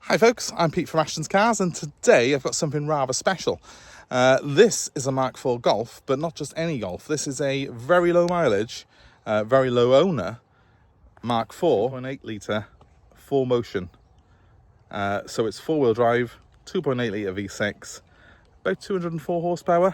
Hi folks, I'm Pete from Ashton's Cars, and today I've got something rather special. This is a Mark 4 Golf, but not just any Golf. This is a very low mileage, very low owner Mark 4 2.8 litre 4Motion. So it's four-wheel drive, 2.8 litre V6, about 204 horsepower,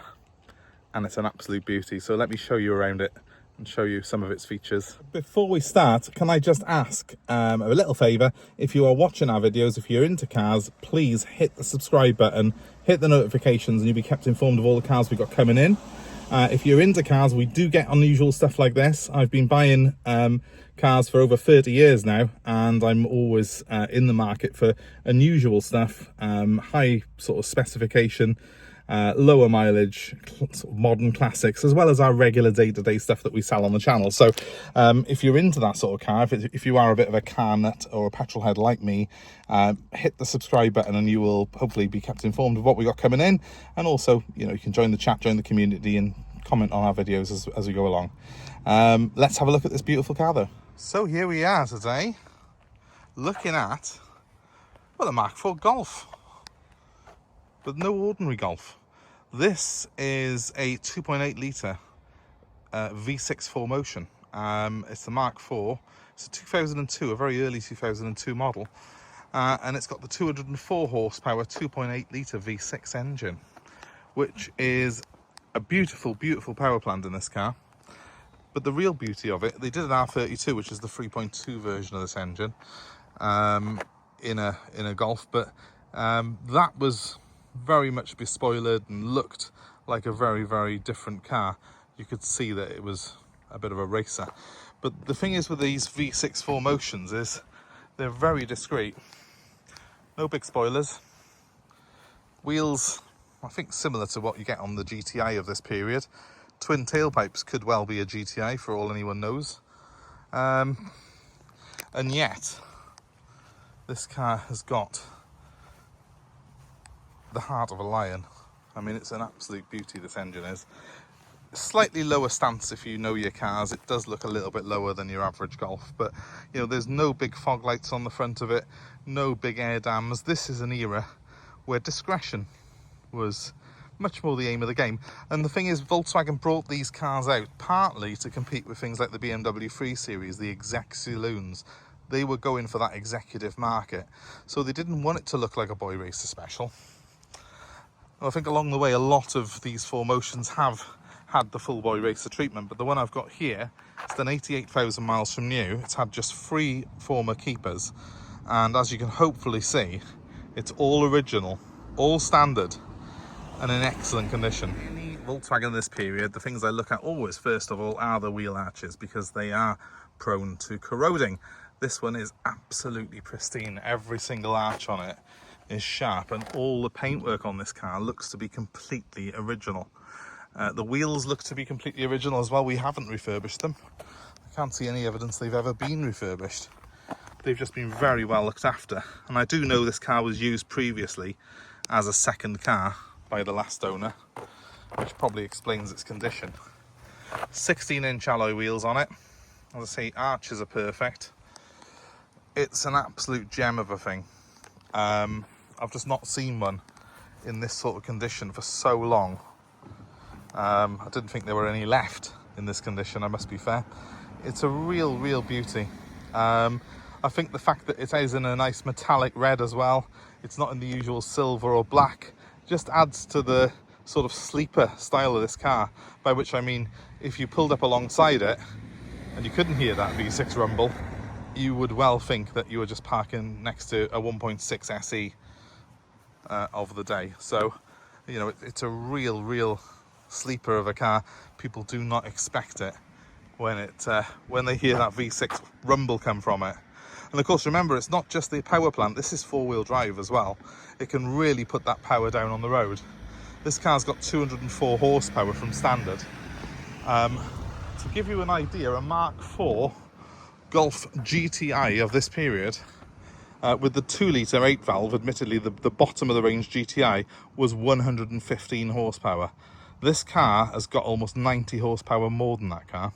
and it's an absolute beauty. So let me show you around it and show you some of its features. Before we start, can I just ask a little favour? If you are watching our videos, if you're into cars, please hit the subscribe button, hit the notifications, and you'll be kept informed of all the cars we've got coming in. If you're into cars, we do get unusual stuff like this. I've been buying cars for over 30 years now, and I'm always in the market for unusual stuff, high sort of specification, lower mileage, sort of modern classics, as well as our regular day-to-day stuff that we sell on the channel. So if you're into that sort of car, if you are a bit of a car nut or a petrol head like me, hit the subscribe button and you will hopefully be kept informed of what we got coming in. And also, you know, you can join the chat, join the community, and comment on our videos as we go along. Let's have a look at this beautiful car though. So here we are today, looking at, well, a Mark 4 Golf, but no ordinary Golf. This is a 2.8 litre V6 4Motion. It's the Mark 4. It's a 2002, a very early 2002 model. And it's got the 204 horsepower 2.8 litre V6 engine, which is a beautiful, beautiful power plant in this car. But the real beauty of it, they did an R32, which is the 3.2 version of this engine, in a Golf, but that was very much bespoiled and looked like a very, very different car. You could see that it was a bit of a racer. But the thing is with these V6 4Motions is they're very discreet. No big spoilers. Wheels, I think similar to what you get on the GTI of this period. Twin tailpipes could well be a GTI for all anyone knows. And yet, this car has got the heart of a lion. I mean, it's an absolute beauty, this engine is. Slightly lower stance if you know your cars. It does look a little bit lower than your average Golf, but you know, there's no big fog lights on the front of it, no big air dams. This is an era where discretion was much more the aim of the game. And the thing is, Volkswagen brought these cars out partly to compete with things like the BMW 3 Series, the exec saloons. They were going for that executive market, so they didn't want it to look like a boy racer special. I think along the way a lot of these 4Motions have had the full boy racer treatment, but the one I've got here, it's done 88,000 miles from new. It's had just 3 former keepers, and as you can hopefully see, it's all original, all standard, and in excellent condition. Any Volkswagen in this period, the things I look at always first of all are the wheel arches, because they are prone to corroding. This one is absolutely pristine. Every single arch on it is sharp, and all the paintwork on this car looks to be completely original. The wheels look to be completely original as well. We haven't refurbished them. I can't see any evidence they've ever been refurbished. They've just been very well looked after, and I do know this car was used previously as a second car by the last owner, which probably explains its condition. 16-inch alloy wheels on it. As I say, arches are perfect. It's an absolute gem of a thing. I've just not seen one in this sort of condition for so long. I didn't think there were any left in this condition, I must be fair. It's a real, real beauty. I think the fact that it is in a nice metallic red as well, it's not in the usual silver or black, just adds to the sort of sleeper style of this car, by which I mean if you pulled up alongside it and you couldn't hear that V6 rumble, you would well think that you were just parking next to a 1.6 SE of the day. So, you know, it's a real sleeper of a car. People do not expect it when they hear that V6 rumble come from it. And of course, remember, it's not just the power plant. This is four-wheel drive as well. It can really put that power down on the road. This car's got 204 horsepower from standard. To give you an idea, a Mark 4 Golf GTI of this period, with the 2 litre 8-valve, admittedly the bottom of the range GTI, was 115 horsepower. This car has got almost 90 horsepower more than that car,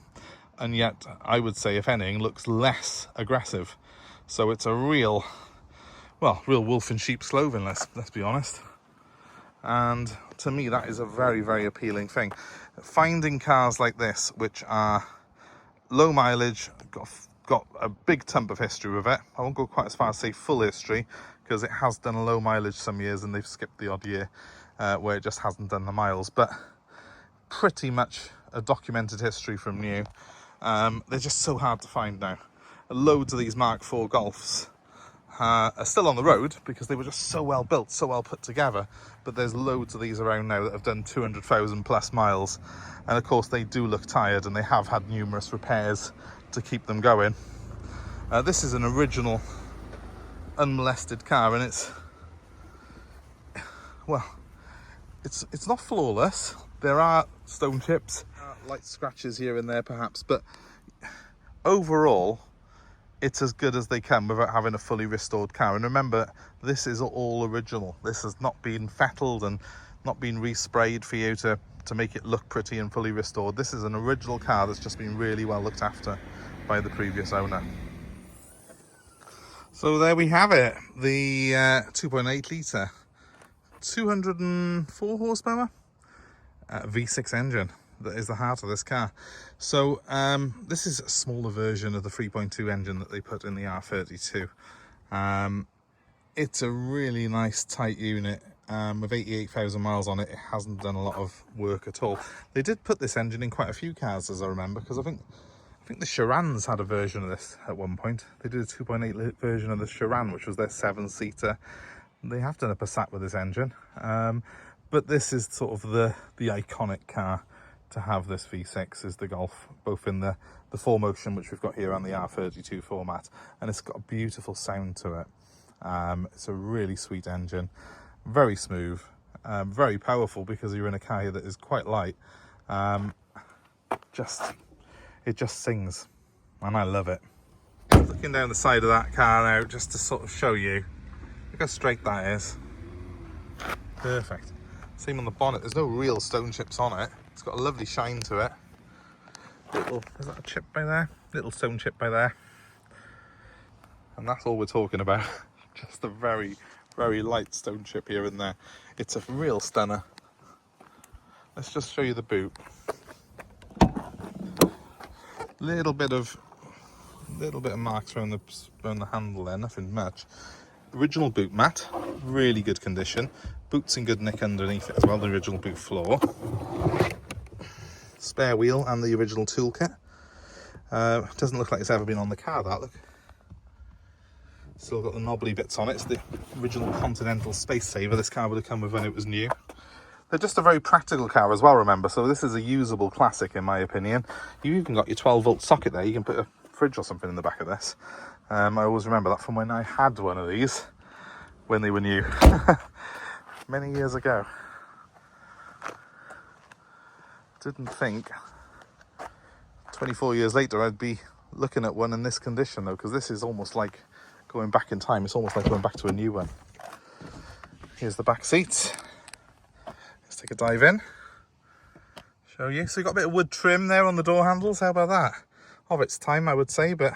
and yet I would say, if anything, looks less aggressive. So it's a real well, real wolf in sheep's clothing, let's be honest. And to me, that is a very, very appealing thing. Finding cars like this, which are low mileage, got a big tump of history with it. I won't go quite as far as say full history, because it has done a low mileage some years and they've skipped the odd year where it just hasn't done the miles, but pretty much a documented history from new. They're just so hard to find now. Loads of these Mark IV Golfs are still on the road because they were just so well built, so well put together, but there's loads of these around now that have done 200,000 plus miles, and of course they do look tired and they have had numerous repairs to keep them going. This is an original unmolested car, and it's not flawless. There are stone chips, light scratches here and there perhaps, but overall it's as good as they come without having a fully restored car. And remember, this is all original. This has not been fettled and not been resprayed for you to make it look pretty and fully restored. This is an original car that's just been really well looked after by the previous owner. So there we have it, the 2.8 litre 204 horsepower V6 engine that is the heart of this car. So this is a smaller version of the 3.2 engine that they put in the R32. It's a really nice tight unit. With 88,000 miles on it, it hasn't done a lot of work at all. They did put this engine in quite a few cars, as I remember, because I think the Charans had a version of this at one point. They did a 2.8 version of the Charan, which was their 7-seater. They have done a Passat with this engine, but this is sort of the iconic car to have. This V6 is the Golf, both in the 4Motion, which we've got here, and the R32 format, and it's got a beautiful sound to it. It's a really sweet engine, very smooth, very powerful because you're in a car here that is quite light. It just sings, and I love it. Looking down the side of that car now, just to sort of show you, look how straight that is. Perfect. Same on the bonnet. There's no real stone chips on it. It's got a lovely shine to it. Is that a chip by there? Little stone chip by there. And that's all we're talking about. Just a very, very light stone chip here and there. It's a real stunner. Let's just show you the boot. Little bit of marks around the handle there, nothing much. Original boot mat, really good condition. Boots in good nick underneath it as well, the original boot floor. Spare wheel and the original toolkit. Doesn't look like it's ever been on the car, that look. Still got the knobbly bits on it. It's the original Continental Space Saver this car would have come with when it was new. They're just a very practical car as well, remember, so this is a usable classic in my opinion. You even got your 12-volt socket there. You can put a fridge or something in the back of this. I always remember that from when I had one of these, when they were new, many years ago. Didn't think 24 years later I'd be looking at one in this condition though, because this is almost like going back in time. It's almost like going back to a new one. Here's the back seat. Let's take a dive in, show you. So you've got a bit of wood trim there on the door handles. How about that? Of its time, I would say, but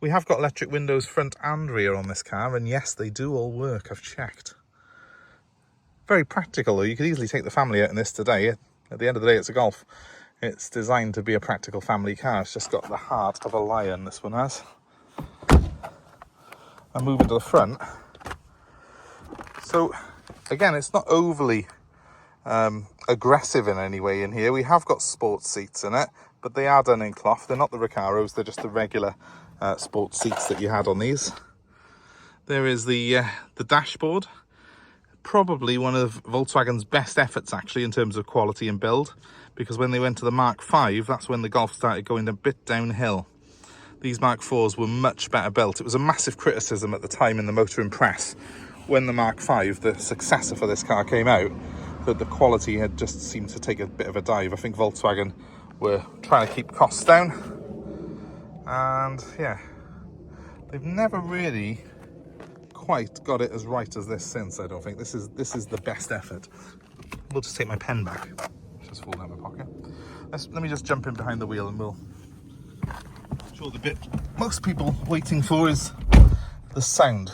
we have got electric windows front and rear on this car, and yes, they do all work. I've checked. Very practical though. You could easily take the family out in this today. At the end of the day, it's a Golf. It's designed to be a practical family car. It's just got the heart of a lion, this one has. And moving to the front. So again, it's not overly aggressive in any way in here. We have got sports seats in it, but they are done in cloth. They're not the Recaros, they're just the regular sports seats that you had on these. There is the dashboard. Probably one of Volkswagen's best efforts actually in terms of quality and build, because when they went to the Mark V, that's when the Golf started going a bit downhill. These Mark IVs were much better built. It was a massive criticism at the time in the motoring press when the Mark V, the successor for this car, came out, that the quality had just seemed to take a bit of a dive. I think Volkswagen were trying to keep costs down, and yeah, they've never really quite got it as right as this since. I don't think this is the best effort. We'll just take my pen back. Just fall down my pocket. Let me just jump in behind the wheel and we'll show the bit most people waiting for is the sound.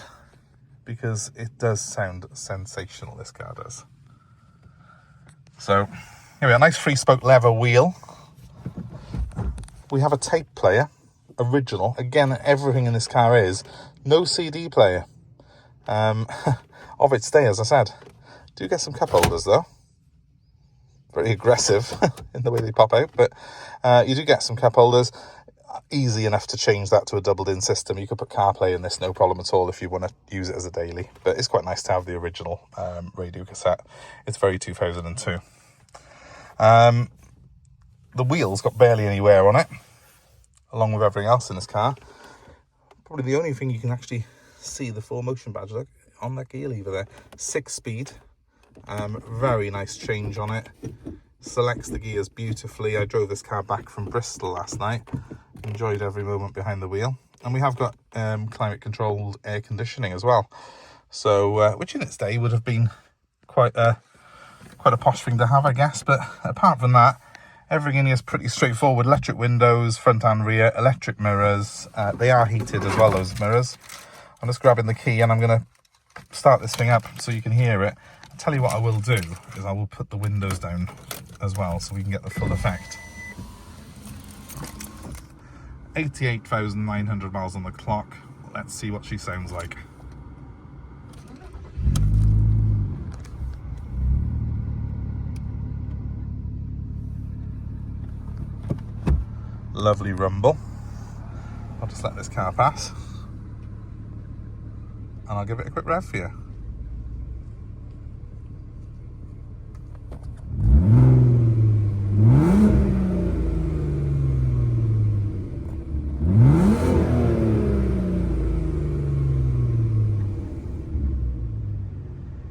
because it does sound sensational, this car does. So here we are, nice 3-spoke leather wheel. We have a tape player, original. Again, everything in this car is. No CD player. Of its day, as I said. Do get some cup holders though. Very aggressive in the way they pop out, but you do get some cup holders. Easy enough to change that to a doubled-in system. You could put CarPlay in this, no problem at all, if you want to use it as a daily. But it's quite nice to have the original radio cassette. It's very 2002. The wheels got barely any wear on it, along with everything else in this car. Probably the only thing you can actually see the 4Motion badge on that gear lever there. 6-speed, very nice change on it. Selects the gears beautifully. I drove this car back from Bristol last night. Enjoyed every moment behind the wheel. And we have got climate controlled air conditioning as well. So, which in its day would have been quite a posh thing to have, I guess. But apart from that, everything in here is pretty straightforward. Electric windows, front and rear, electric mirrors. They are heated as well, those mirrors. I'm just grabbing the key and I'm going to start this thing up so you can hear it. I'll tell you what I will do is I will put the windows down as well so we can get the full effect. 88,900 miles on the clock. Let's see what she sounds like. Lovely rumble. I'll just let this car pass and I'll give it a quick rev for you.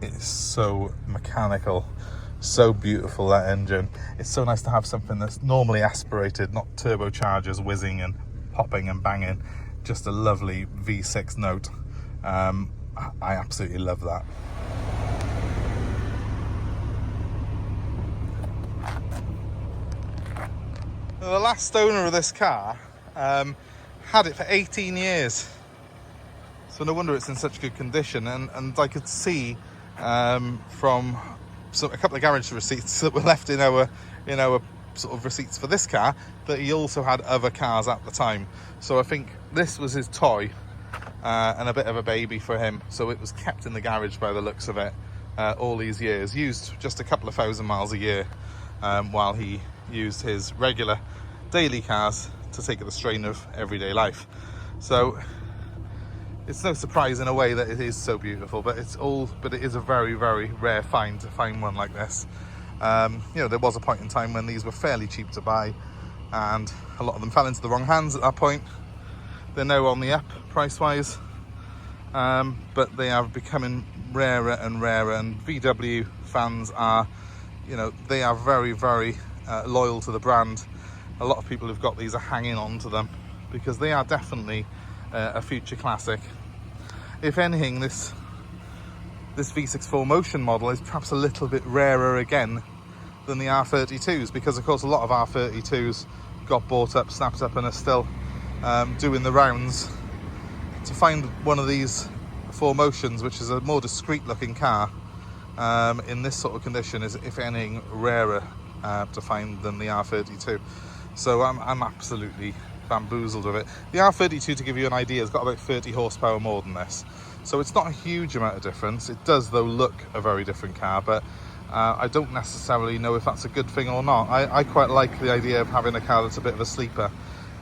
It's so mechanical, so beautiful, that engine. It's so nice to have something that's normally aspirated, not turbochargers whizzing and popping and banging. Just a lovely V6 note. I absolutely love that. The last owner of this car had it for 18 years. So no wonder it's in such good condition. And I could see from a couple of garage receipts that were left in our sort of receipts for this car that he also had other cars at the time. So I think this was his toy and a bit of a baby for him. So it was kept in the garage by the looks of it all these years. Used just a couple of thousand miles a year while he used his regular daily cars to take the strain of everyday life. So it's no surprise in a way that it is so beautiful, but it is a very, very rare find to find one like this. There was a point in time when these were fairly cheap to buy, and a lot of them fell into the wrong hands at that point. They're now on the up price-wise, but they are becoming rarer and rarer. And VW fans are, they are very, very loyal to the brand. A lot of people who've got these are hanging on to them because they are definitely a future classic. If anything, this V6 4Motion model is perhaps a little bit rarer again than the R32s, because of course a lot of R32s got bought up, snapped up, and are still doing the rounds. To find one of these 4Motions, which is a more discreet looking car, in this sort of condition is, if anything, rarer to find than the R32. So I'm absolutely bamboozled with it. The R32, to give you an idea, has got about 30 horsepower more than this. So it's not a huge amount of difference. It does, though, look a very different car, but I don't necessarily know if that's a good thing or not. I quite like the idea of having a car that's a bit of a sleeper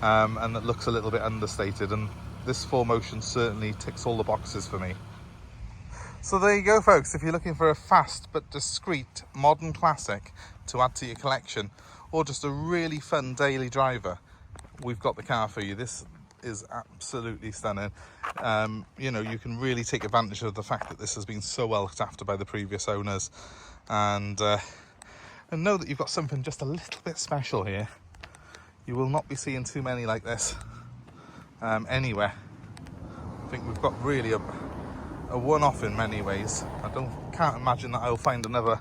and that looks a little bit understated, and this 4Motion certainly ticks all the boxes for me. So there you go, folks. If you're looking for a fast but discreet modern classic to add to your collection, or just a really fun daily driver, we've got the car for you. This is absolutely stunning. You can really take advantage of the fact that this has been so well looked after by the previous owners, and know that you've got something just a little bit special here. You will not be seeing too many like this anywhere. I think we've got really a one-off in many ways. Can't imagine that I'll find another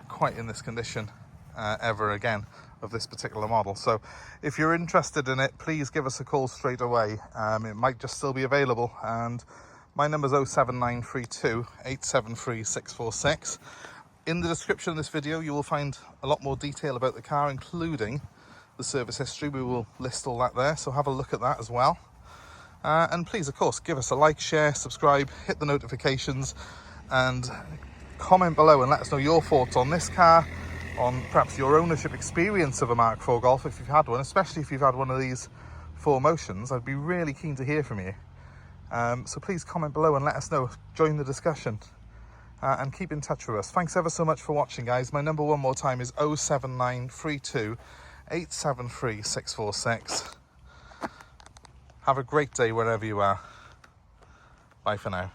quite in this condition ever again of this particular model. So if you're interested in it, please give us a call straight away. It might just still be available, and My number's 07932 873 646. In the description of this video, you will find a lot more detail about the car, including the service history. We will list all that there, so have a look at that as well. And please, of course, give us a like, share, subscribe, hit the notifications, and comment below and let us know your thoughts on this car, on perhaps your ownership experience of a Mark 4 Golf, if you've had one, especially if you've had one of these 4Motions. I'd be really keen to hear from you. So please comment below and let us know. Join the discussion and keep in touch with us. Thanks ever so much for watching, guys. My number one more time is 07932 873 646. Have a great day wherever you are. Bye for now.